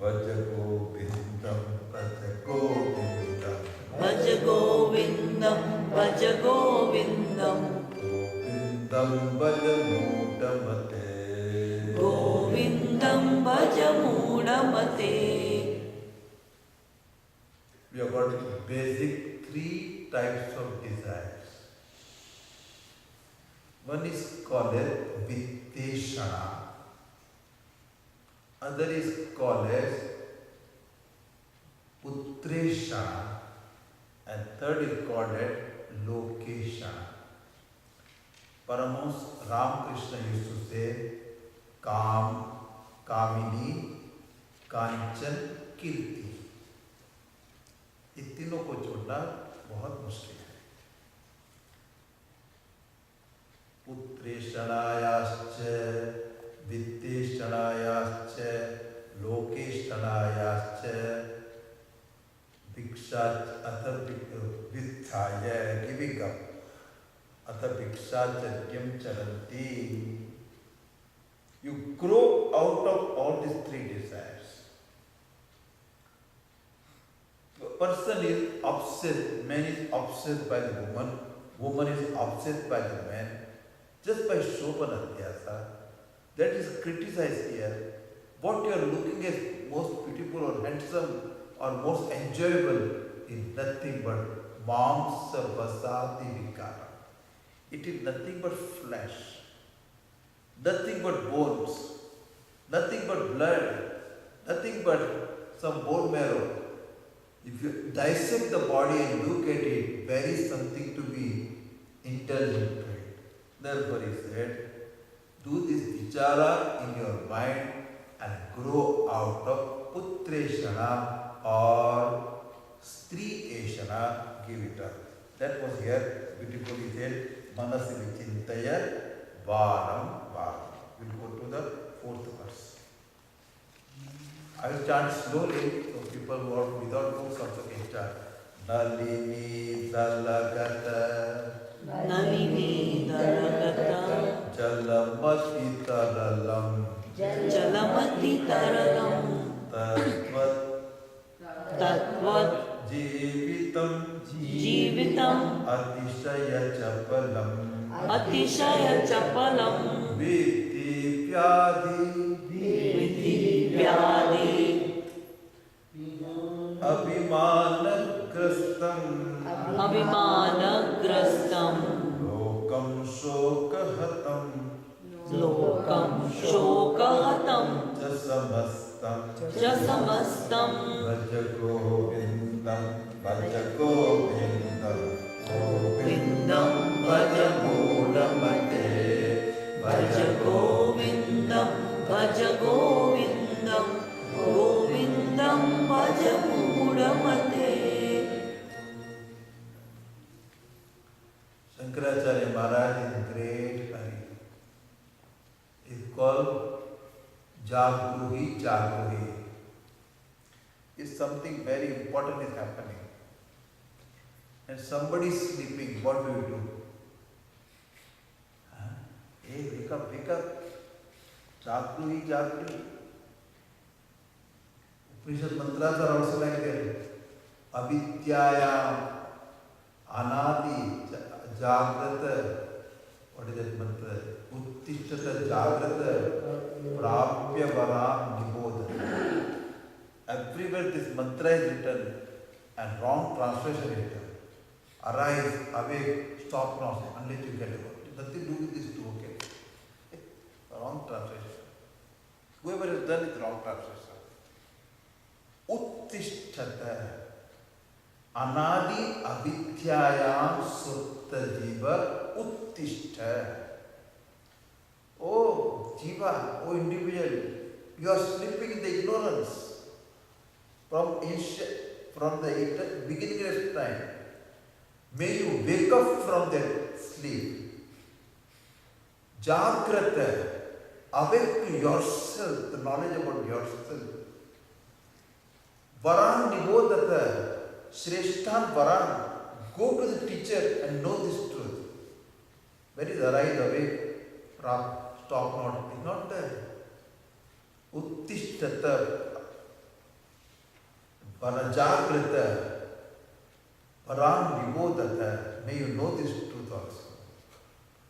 Bhaja Govindam, Bhaja Govindam, Bhaja Govindam, Bhaja Govindam, Govindam Bhaja Mudamate, Govindam Bhaja Mudamate. We have got basic three types of desires. One is called Vitteshana, other is called as Putreshana, and third is called as Lokeshana. Paramahansa Ramakrishna used to say, Kam, Kamini, Kanchan, Kirti. इन तीनों को जोड़ना बहुत मुश्किल है. पुत्रेषणायाश्च, वित्तेषणायाश्च, लोकेषणायाश्च, भिक्षा अथ वित्थाय giving up, अथ भिक्षाचर्यं चरन्ति. You grow out of all these three desires. Person is obsessed, man is obsessed by the woman, woman is obsessed by the man, just by Shobhanadhyasa. That is criticized here. What you are looking as most beautiful or handsome or most enjoyable is nothing but mamsa vasati vikara. It is nothing but flesh, nothing but bones, nothing but blood, nothing but some bone marrow. If you dissect the body and look at it, there is something to be intelligent to it. Therefore he said, do this vichara in your mind and grow out of putreshana or strieshana, give it up. That was here beautifully said, manasi vichintaya varam varam. We'll go to the fourth verse. I will chant slowly, so people who are without books also can chant. Nalini dalagata, Nalini Dalagata, Jalamati taralam, Jalamati Taralam, Tatvat, Tatvat, Jeevitam, Jeevitam, Atishaya chapalam, Atishaya Chapalam, Viti pyadi, Vidhi Vyadi, Abhimanagrastam, Abhimanagrastam, Lokam shokahatam, Lokam Shokahatam, Jasamastam, Jasamastam, Bhaja Govindam, Bhaja Govindam, Govindam Bhaja Mudamate, Bhaja Govindam, Bhaja Govindam, Govindam Bhaja Mudamate. Shankaracharya Maharaj is great Hari. Is called Jagruhi Jagruhi. If something very important is happening and somebody is sleeping, what do you do? Hey, wake up, wake up. Jagruhi Jagruhi. Upanishad mantras are also like that. Avidyayam Anadi Jagrata. What is that mantra? Uttishthata Jagrata Prapya Varam Nibodhana. Everywhere this mantra is written and wrong translation is written. Arise, awake, stop now, unless you get over. Nothing to do with this too, okay? Wrong translation. Whoever has done it, wrong translation. Uttishthata Anadi Avidyayam Sutta Jiva Uttishta. Oh Jiva, oh individual, you are sleeping in the ignorance from the beginning of time. May you wake up from that sleep. Jagrata, awake to yourself, the knowledge about yourself. Varan Nibodhata, Shreshtan Varan, go to the teacher and know this truth. Where is arise, awake, stop not, is not there. Uttishtata, Parajagrita, Param Vibodata, may you know this truth also.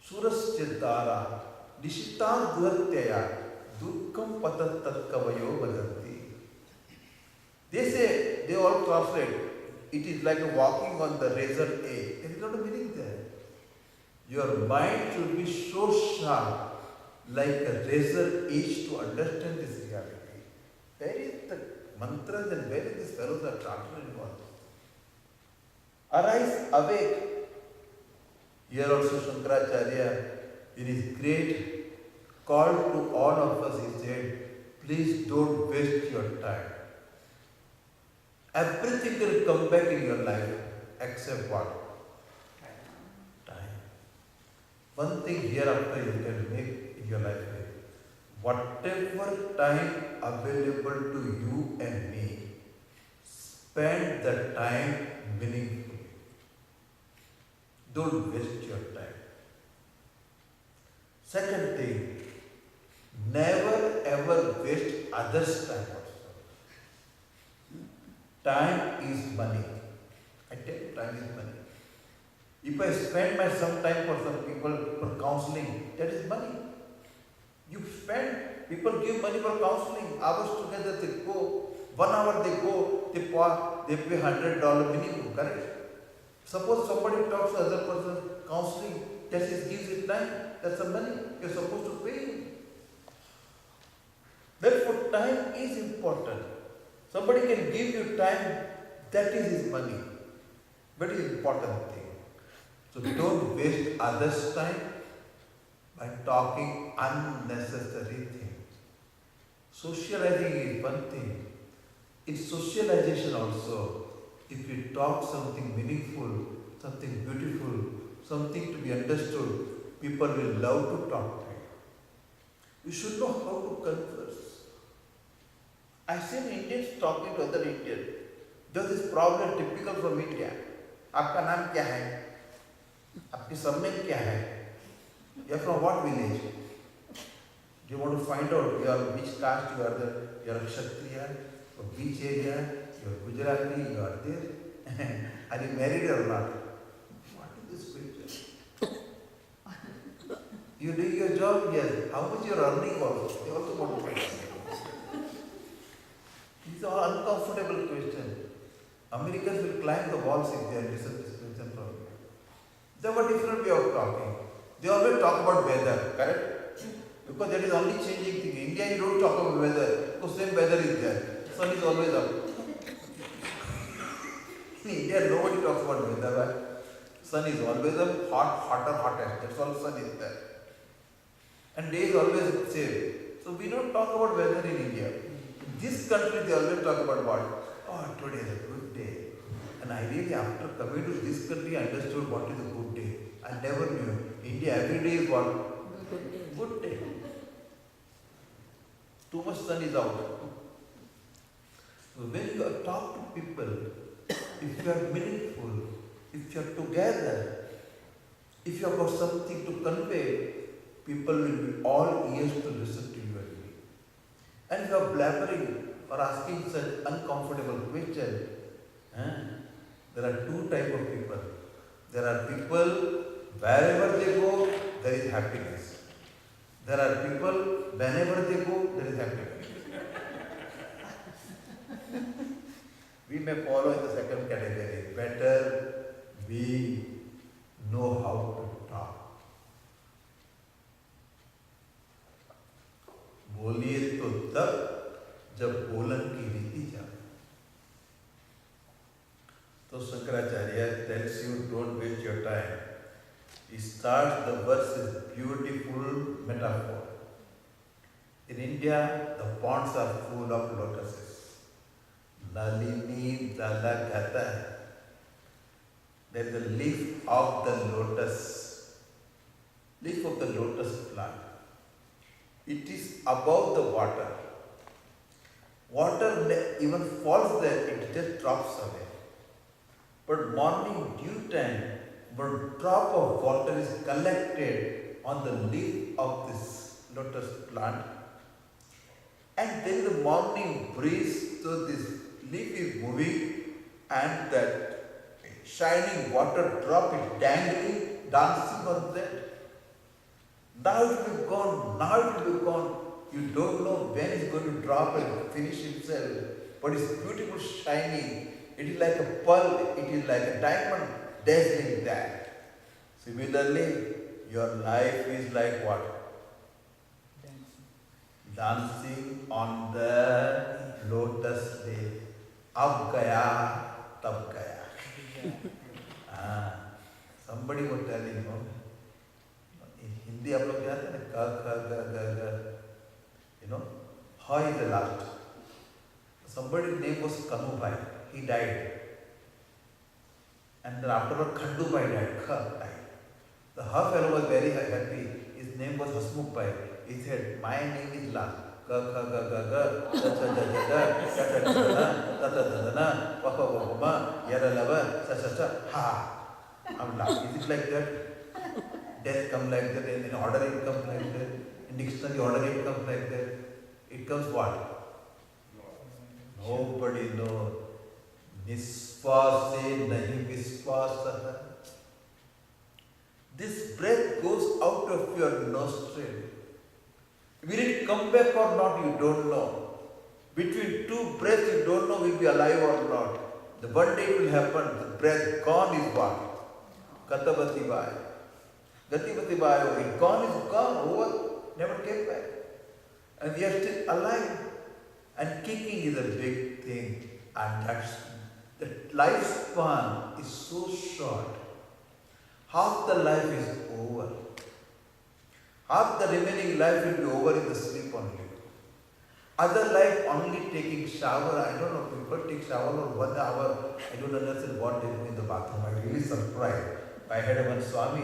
Suraschiddara, Nishita Duratyaya, Durkam Patattatkavayo Vadanti. They say, they all translate, it is like walking on the razor edge. There is not a meaning there. Your mind should be so sharp, like a razor edge to understand this reality. Where is the mantras and where is this fellows are translated involved? Arise, awake. Here also Shankaracharya, in his great call to all of us, he said, please don't waste your time. Everything will come back in your life except what? Time. One thing hereafter you can make in your life is whatever time available to you and me, spend the time meaningfully. Don't waste your time. Second thing, never ever waste others' time also. Time is money. I tell you, time is money. If I spend my some time for some people for counseling, that is money. You spend, people give money for counseling, hours together they go, 1 hour they go, they pay $100 minimum, correct? Suppose somebody talks to other person, counseling, that is gives it time, that's the money, you're supposed to pay him. Therefore, time is important. Somebody can give you time, that is his money. Very important thing. So don't waste others' time by talking unnecessary things. Socializing is one thing. In socialization also, if we talk something meaningful, something beautiful, something to be understood, people will love to talk to you. You should know how to converse. I seen Indians talking to other Indians. There's this problem typical from India. आपका नाम क्या है? आपकी surname क्या है? You are from what village? Do you want to find out which caste you are? You are a Kshatriya, or which area? You are Gujarati. You are there. Are you married or not? What is this picture? You doing your job? Yes. How much you are earning also? They also want to find out. These are uncomfortable questions. Americans will climb the walls if they listen to this question from you. They have a different way of talking. They always talk about weather, correct? Because that is only changing thing. In India you don't talk about weather, because same weather is there. Sun is always up. In India nobody talks about weather, right? Sun is always up, hotter, hottest. That's all sun is there. And day is always same. So we don't talk about weather in India. In this country they always talk about what? Oh, today is a good day. And I really, after coming to this country, I understood what is a good day. I never knew. India every day is what? Good day. Too much sun is out. So when you talk to people, if you are meaningful, if you are together, if you have got something to convey, people will be all ears to listen to you and me. And if you are blabbering or asking such uncomfortable questions, there are two types of people. There are people, wherever they go, there is happiness. There are people, whenever they go, there is happiness. We may follow in the second category. Better we know how to talk. बोलिए तो तब जब बोलन की रीति जाने. So Shankaracharya tells you don't waste your time. He starts the verse with beautiful metaphor. In India, the ponds are full of lotuses. Nalini dalagata. There is the leaf of the lotus plant. It is above the water. Water even falls there, it just drops away. But morning dew time, one drop of water is collected on the leaf of this lotus plant, and there is a morning breeze, so this leaf is moving and that shining water drop is dangling, dancing on that. Now it will be gone, now it will be gone. You don't know when it's going to drop and finish itself. But it's beautiful, shining. It is like a pearl, it is like a diamond, dazzling that. Similarly, your life is like what? Dancing on the lotus leaf. Ab gaya, tab gaya. Somebody was telling me, in Hindi, आप लोग जानते हैं ना, ग ग ग ग ग. You know, Ha is the last. Somebody's name was Kanubai. He died. And then afterward, Khandubai died. Kha died. The Ha fellow was very happy. His name was Hasmukhbai. He said, my name is last. Ga ga ga ga ga, da da da da da, da da da da da da da, wa wa wa wa, yara lava, sa sa sa, ha. I'm laughing. Is it like that? Death comes like that, and in order it comes like that. In dictionary order it comes like that. It comes what? Nobody knows. Nispase nahi vispasa. This breath goes out of your nostril. Will it come back or not, you don't know. Between two breaths, you don't know will be alive or not. The one day it will happen, the breath gone is what? Katavati Bhai. Gatipati Bhai, it gone is gone, over, never came back. And we are still alive. And kicking is a big thing. And that's, the lifespan is so short. Half the life is over. Half the remaining life will be over in the sleep only. Other life only taking shower. I don't know, people take shower for 1 hour. I don't understand what they do in the bathroom. I'm really surprised. I had one Swami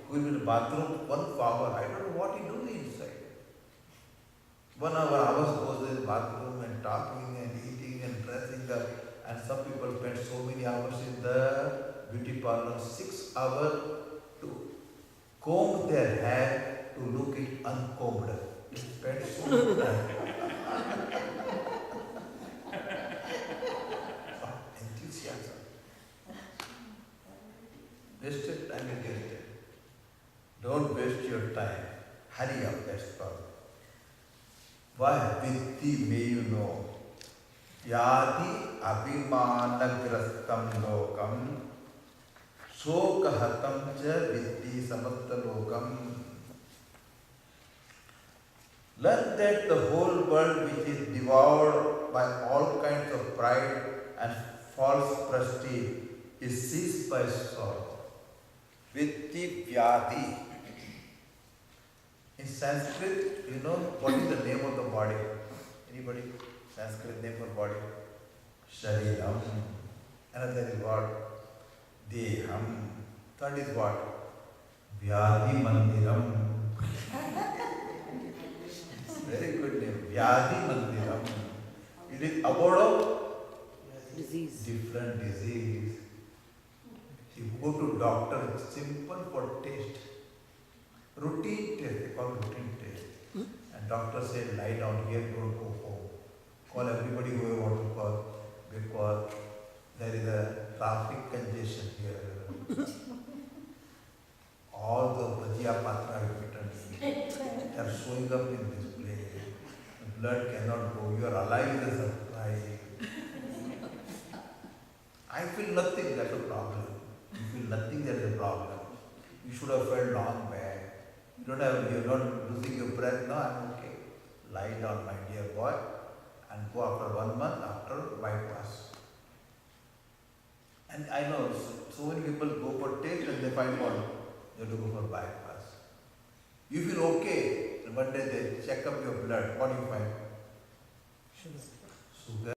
who will be in the bathroom 1 hour. I don't know what he does inside. 1 hour, hours goes in the bathroom and talking and eating and dressing up. And some people spend so many hours in the beauty parlor, 6 hours to comb their hair to look it uncombed. They spend so much time. Enthusiasm. Wasted time is wasted. Don't waste your time. Hurry up, that's all. Why? Vitti, may you know. Yadi abhimanagrastam lokam sokahatam cha vitti samatta lokam. Learn that the whole world which is devoured by all kinds of pride and false prestige is seized by sorrow. Vitti Vyadi. In Sanskrit, you know what is the name of the body? Anybody? Sanskrit name for body? Shariram. Another is what? Deham. Third is what? Vyadi Mandiram. Very good name. Vyadi Mandiram. It is abode of Disease. different disease. You go to doctor, it's simple for taste. Routine test, they call routine test. And doctor said, lie down here, don't go home. Call everybody who you want to call because there is a traffic congestion here. All the Bhajia Patra equipment, they are showing up in this place. The blood cannot go. You are alive is a surprise. I feel nothing, that's a problem. You feel nothing, that's a problem. You should have felt long back. You're not losing your breath. No, I'm okay. Lie down, my dear boy, and go after 1 month after bypass. And I know so many people go for test and they find what? They have to go for bypass. You feel okay, and one day they check up your blood. What do you find? Sugar.